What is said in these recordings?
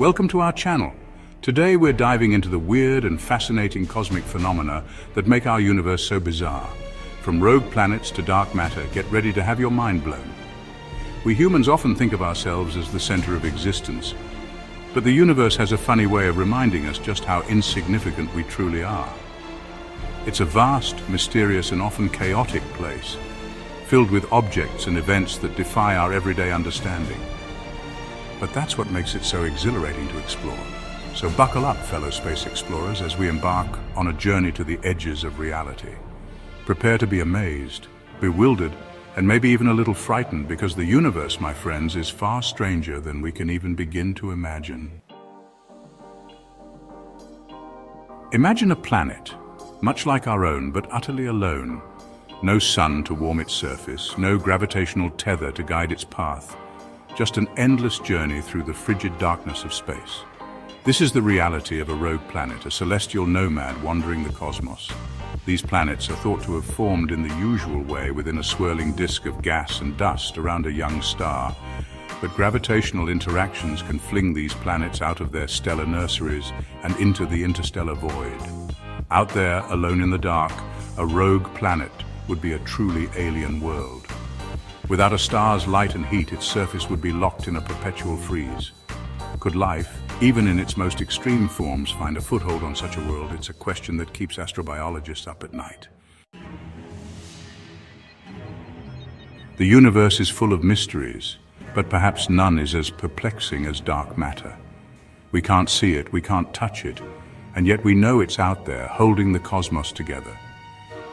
Welcome to our channel. Today we're diving into the weird and fascinating cosmic phenomena that make our universe so bizarre. From rogue planets to dark matter, get ready to have your mind blown. We humans often think of ourselves as the center of existence, but the universe has a funny way of reminding us just how insignificant we truly are. It's a vast, mysterious, and often chaotic place, filled with objects and events that defy our everyday understanding. But that's what makes it so exhilarating to explore. So buckle up, fellow space explorers, as we embark on a journey to the edges of reality. Prepare to be amazed, bewildered, and maybe even a little frightened, because the universe, my friends, is far stranger than we can even begin to imagine. Imagine a planet, much like our own, but utterly alone. No sun to warm its surface, no gravitational tether to guide its path. Just an endless journey through the frigid darkness of space. This is the reality of a rogue planet, a celestial nomad wandering the cosmos. These planets are thought to have formed in the usual way within a swirling disk of gas and dust around a young star. But gravitational interactions can fling these planets out of their stellar nurseries and into the interstellar void. Out there, alone in the dark, a rogue planet would be a truly alien world. Without a star's light and heat, its surface would be locked in a perpetual freeze. Could life, even in its most extreme forms, find a foothold on such a world? It's a question that keeps astrobiologists up at night. The universe is full of mysteries, but perhaps none is as perplexing as dark matter. We can't see it, we can't touch it, and yet we know it's out there, holding the cosmos together.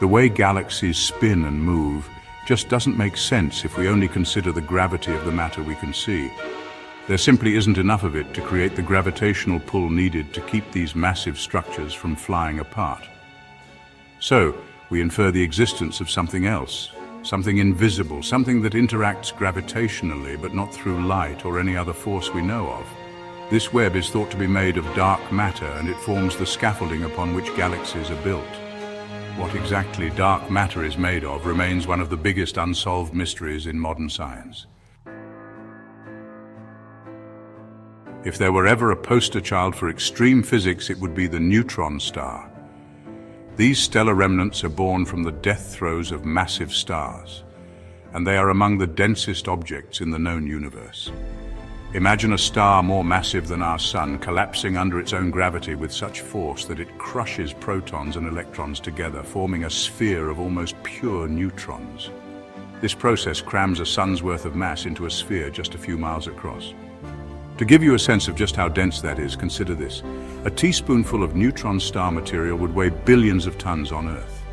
The way galaxies spin and move just doesn't make sense if we only consider the gravity of the matter we can see. There simply isn't enough of it to create the gravitational pull needed to keep these massive structures from flying apart. So, we infer the existence of something else, something invisible, something that interacts gravitationally but not through light or any other force we know of. This web is thought to be made of dark matter, and it forms the scaffolding upon which galaxies are built. What exactly dark matter is made of remains one of the biggest unsolved mysteries in modern science. If there were ever a poster child for extreme physics, it would be the neutron star. These stellar remnants are born from the death throes of massive stars, and they are among the densest objects in the known universe. Imagine a star more massive than our sun collapsing under its own gravity with such force that it crushes protons and electrons together, forming a sphere of almost pure neutrons. This process crams a sun's worth of mass into a sphere just a few miles across. To give you a sense of just how dense that is, consider this. A teaspoonful of neutron star material would weigh billions of tons on Earth.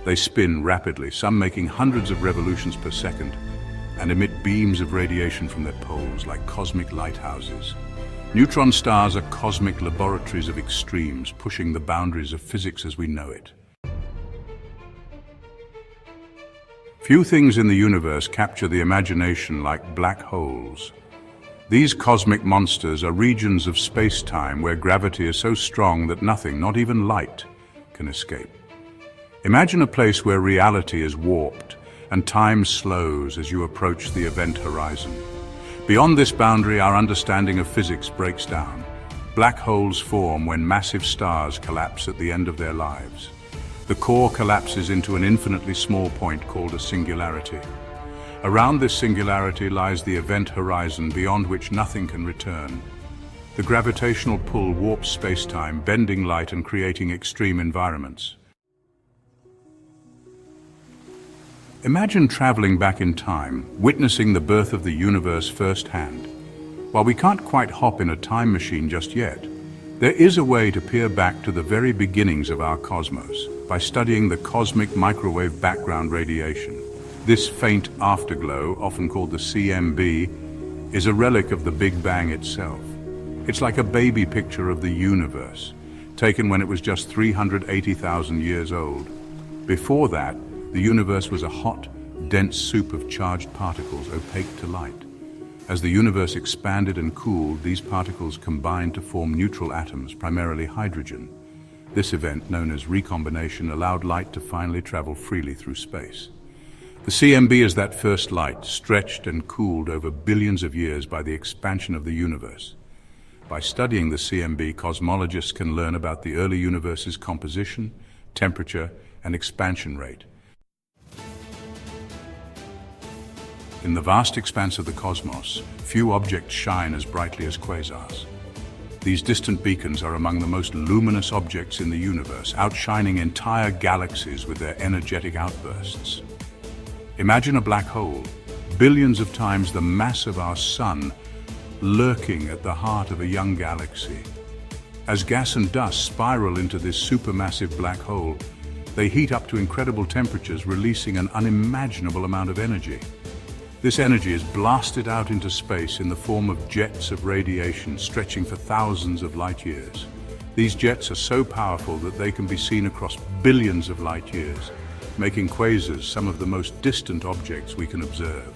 They spin rapidly, some making hundreds of revolutions per second, and emit beams of radiation from their poles like cosmic lighthouses. Neutron stars are cosmic laboratories of extremes, pushing the boundaries of physics as we know it. Few things in the universe capture the imagination like black holes. These cosmic monsters are regions of space-time where gravity is so strong that nothing, not even light, can escape. Imagine a place where reality is warped and time slows as you approach the event horizon. Beyond this boundary, our understanding of physics breaks down. Black holes form when massive stars collapse at the end of their lives. The core collapses into an infinitely small point called a singularity. Around this singularity lies the event horizon, beyond which nothing can return. The gravitational pull warps space-time, bending light and creating extreme environments. Imagine traveling back in time, witnessing the birth of the universe firsthand. While we can't quite hop in a time machine just yet, there is a way to peer back to the very beginnings of our cosmos by studying the cosmic microwave background radiation. This faint afterglow, often called the CMB, is a relic of the Big Bang itself. It's like a baby picture of the universe, taken when it was just 380,000 years old. Before that, the universe was a hot, dense soup of charged particles opaque to light. As the universe expanded and cooled, these particles combined to form neutral atoms, primarily hydrogen. This event, known as recombination, allowed light to finally travel freely through space. The CMB is that first light, stretched and cooled over billions of years by the expansion of the universe. By studying the CMB, cosmologists can learn about the early universe's composition, temperature, and expansion rate. In the vast expanse of the cosmos, few objects shine as brightly as quasars. These distant beacons are among the most luminous objects in the universe, outshining entire galaxies with their energetic outbursts. Imagine a black hole, billions of times the mass of our Sun, lurking at the heart of a young galaxy. As gas and dust spiral into this supermassive black hole, they heat up to incredible temperatures, releasing an unimaginable amount of energy. This energy is blasted out into space in the form of jets of radiation stretching for thousands of light years. These jets are so powerful that they can be seen across billions of light years, making quasars some of the most distant objects we can observe.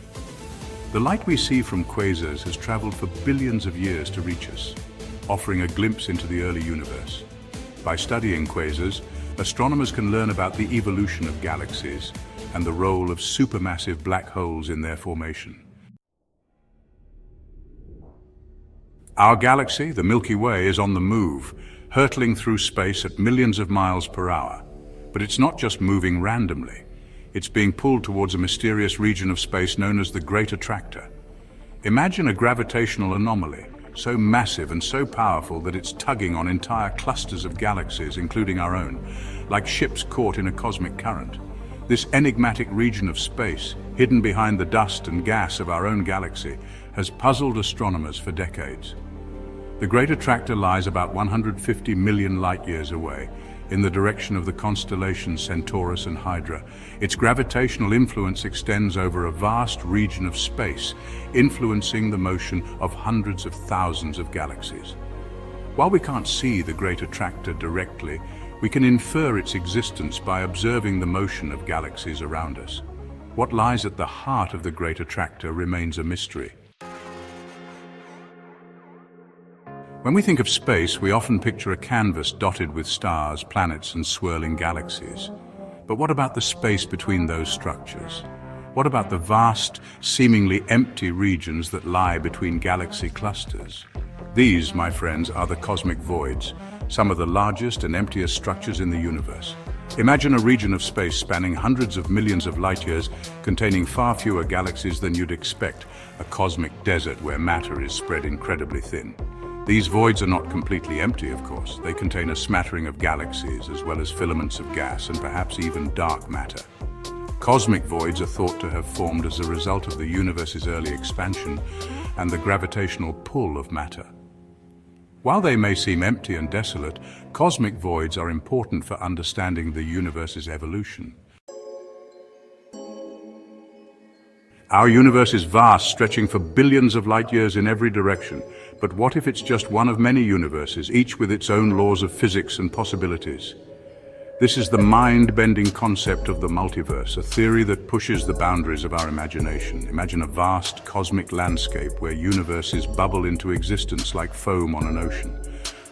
The light we see from quasars has traveled for billions of years to reach us, offering a glimpse into the early universe. By studying quasars, astronomers can learn about the evolution of galaxies and the role of supermassive black holes in their formation. Our galaxy, the Milky Way, is on the move, hurtling through space at millions of miles per hour. But it's not just moving randomly. It's being pulled towards a mysterious region of space known as the Great Attractor. Imagine a gravitational anomaly, so massive and so powerful that it's tugging on entire clusters of galaxies, including our own, like ships caught in a cosmic current. This enigmatic region of space, hidden behind the dust and gas of our own galaxy, has puzzled astronomers for decades. The Great Attractor lies about 150 million light-years away, in the direction of the constellations Centaurus and Hydra. Its gravitational influence extends over a vast region of space, influencing the motion of hundreds of thousands of galaxies. While we can't see the Great Attractor directly, we can infer its existence by observing the motion of galaxies around us. What lies at the heart of the Great Attractor remains a mystery. When we think of space, we often picture a canvas dotted with stars, planets, and swirling galaxies. But what about the space between those structures? What about the vast, seemingly empty regions that lie between galaxy clusters? These, my friends, are the cosmic voids, some of the largest and emptiest structures in the universe. Imagine a region of space spanning hundreds of millions of light-years, containing far fewer galaxies than you'd expect, a cosmic desert where matter is spread incredibly thin. These voids are not completely empty, of course. They contain a smattering of galaxies, as well as filaments of gas and perhaps even dark matter. Cosmic voids are thought to have formed as a result of the universe's early expansion and the gravitational pull of matter. While they may seem empty and desolate, cosmic voids are important for understanding the universe's evolution. Our universe is vast, stretching for billions of light-years in every direction. But what if it's just one of many universes, each with its own laws of physics and possibilities? This is the mind-bending concept of the multiverse, a theory that pushes the boundaries of our imagination. Imagine a vast cosmic landscape where universes bubble into existence like foam on an ocean.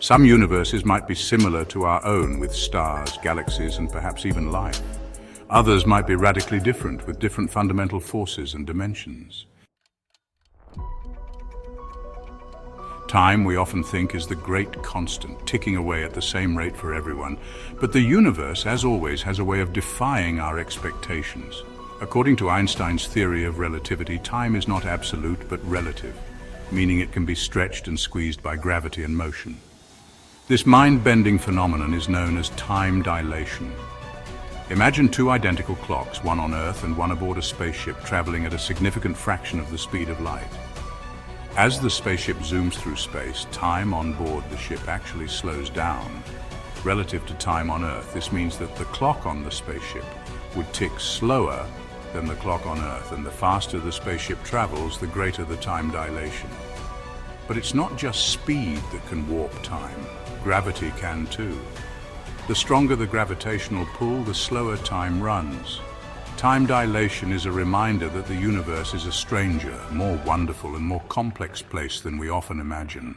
Some universes might be similar to our own, with stars, galaxies, and perhaps even life. Others might be radically different, with different fundamental forces and dimensions. Time, we often think, is the great constant, ticking away at the same rate for everyone. But the universe, as always, has a way of defying our expectations. According to Einstein's theory of relativity, time is not absolute, but relative, meaning it can be stretched and squeezed by gravity and motion. This mind-bending phenomenon is known as time dilation. Imagine two identical clocks, one on Earth and one aboard a spaceship, traveling at a significant fraction of the speed of light. As the spaceship zooms through space, time on board the ship actually slows down. Relative to time on Earth, this means that the clock on the spaceship would tick slower than the clock on Earth, and the faster the spaceship travels, the greater the time dilation. But it's not just speed that can warp time. Gravity can too. The stronger the gravitational pull, the slower time runs. Time dilation is a reminder that the universe is a stranger, more wonderful and more complex place than we often imagine.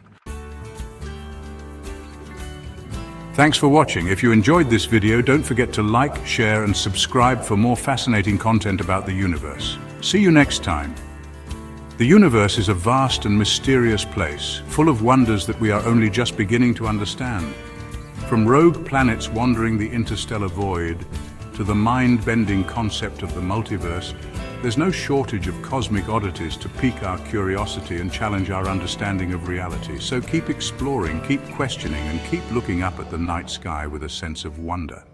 Thanks for watching. If you enjoyed this video, don't forget to like, share, and subscribe for more fascinating content about the universe. See you next time. The universe is a vast and mysterious place, full of wonders that we are only just beginning to understand. From rogue planets wandering the interstellar void to the mind-bending concept of the multiverse, there's no shortage of cosmic oddities to pique our curiosity and challenge our understanding of reality. So keep exploring, keep questioning, and keep looking up at the night sky with a sense of wonder.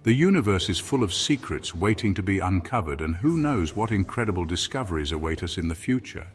The universe is full of secrets waiting to be uncovered, and who knows what incredible discoveries await us in the future.